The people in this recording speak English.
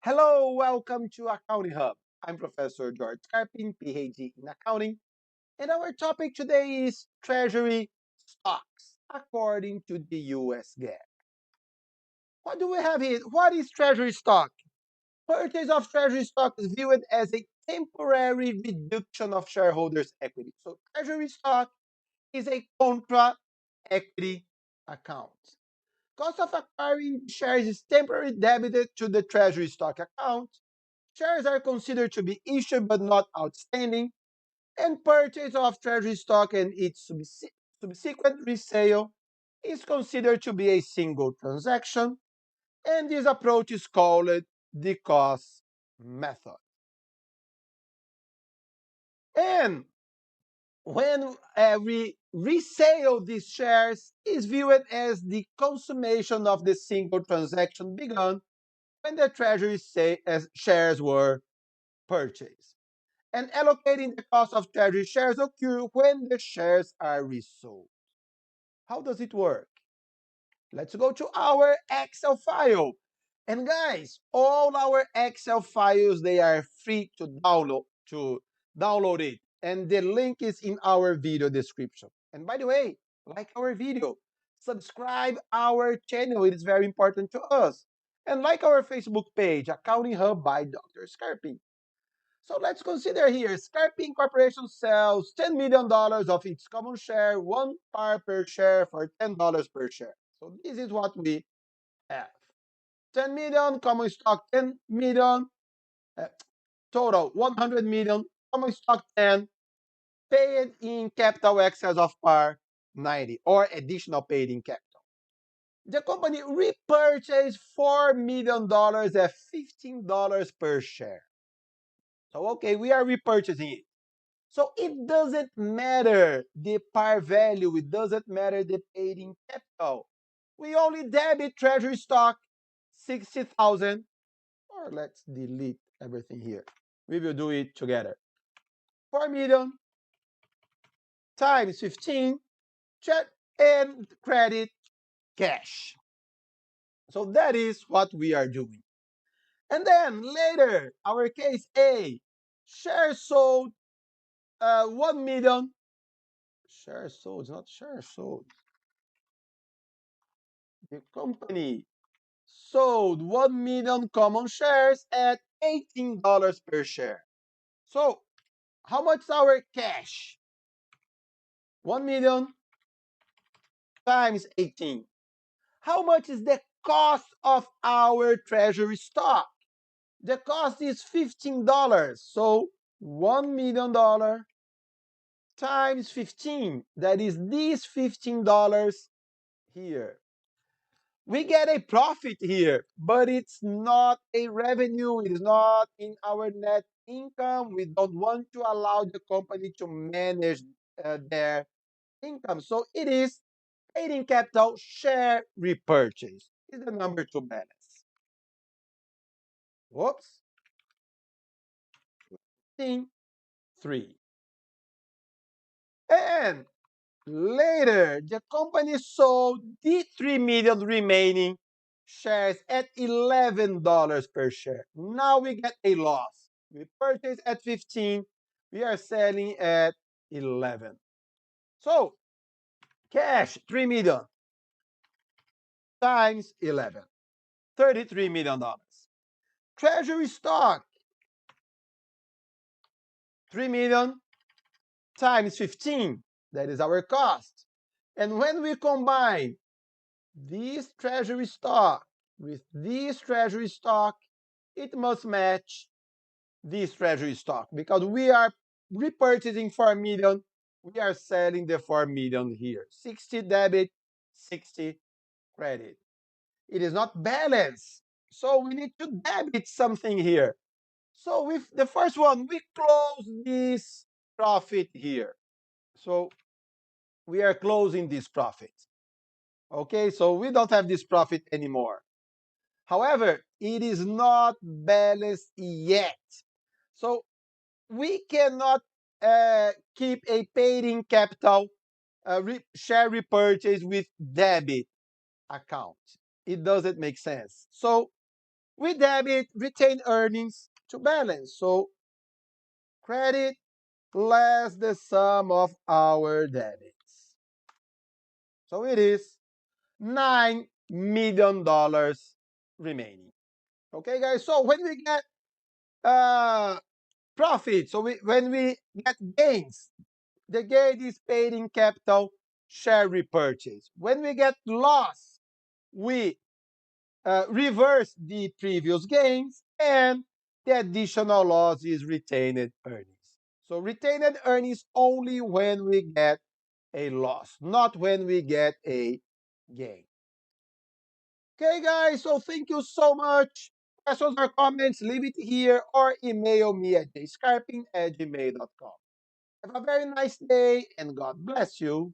Hello, welcome to Accounting Hub. I'm Professor George Carpin, PhD in accounting, and our topic today is Treasury stocks according to the USGAAP. What do we have here? What is Treasury stock? Purchase of Treasury stock is viewed as a temporary reduction of shareholders' equity. So, Treasury stock is a contra equity account. Cost of acquiring shares is temporarily debited to the Treasury stock account. Shares are considered to be issued but not outstanding, and purchase of treasury stock and its subsequent resale is considered to be a single transaction, and this approach is called the cost method. And when we resale these shares is viewed as the consummation of the single transaction begun when the treasury shares were purchased. And allocating the cost of treasury shares occur when the shares are resold. How does it work? Let's go to our Excel file. And guys, all our Excel files, they are free to download it. And the link is in our video description. And by the way, like our video, subscribe our channel. It is very important to us. And like our Facebook page, Accounting Hub by Dr. Scarpin. So let's consider here, Scarpin Corporation sells $10 million of its common share, 1 par per share for $10 per share. So this is what we have. 10 million common stock, 10 million, uh, total 100 million, common stock 10, paid in capital excess of par 90 or additional paid in capital. The company repurchased $4 million at $15 per share. So okay, we are repurchasing it. So it doesn't matter the par value, it doesn't matter the paid in capital. We only debit treasury stock 60,000, or let's delete everything here. We will do it together. 4 million times 15, check and credit cash. So that is what we are doing. And then later, our case A, shares sold 1 million. Shares sold, not shares sold. The company sold 1 million common shares at $18 per share. So, how much is our cash? 1 million times 18. How much is the cost of our treasury stock? The cost is $15. So, $1 million times 15. That is these $15 here. We get a profit here, but it's not a revenue. It is not in our net income. We don't want to allow the company to manage their income. So it is paid in capital share repurchase. Is the number to balance. Whoops. 3. And later, the company sold the 3 million remaining shares at $11 per share. Now we get a loss. We purchased at 15, we are selling at 11. So, cash 3 million times 11, $33 million. Treasury stock 3 million times 15, that is our cost. And when we combine this treasury stock with this treasury stock, it must match this treasury stock because we are repurchasing 4 million. We are selling the 4 million here. 60 debit, 60 credit. It is not balanced. So we need to debit something here. So with the first one, we close this profit here. So we are closing this profit. Okay, so we don't have this profit anymore. However, it is not balanced yet. So we cannot keep a paid in capital share repurchase with debit account. It doesn't make sense. So we debit retained earnings to balance. So credit less the sum of our debits. So it is $9 million remaining. Okay, guys. So when we get profit, when we get gains, the gain is paid in capital share repurchase. When we get loss, we reverse the previous gains, and the additional loss is retained earnings. So retained earnings only when we get a loss, not when we get a gain. Okay, guys, so thank you so much. Questions or comments, leave it here or email me at jscarping@gmail.com. Have a very nice day and God bless you.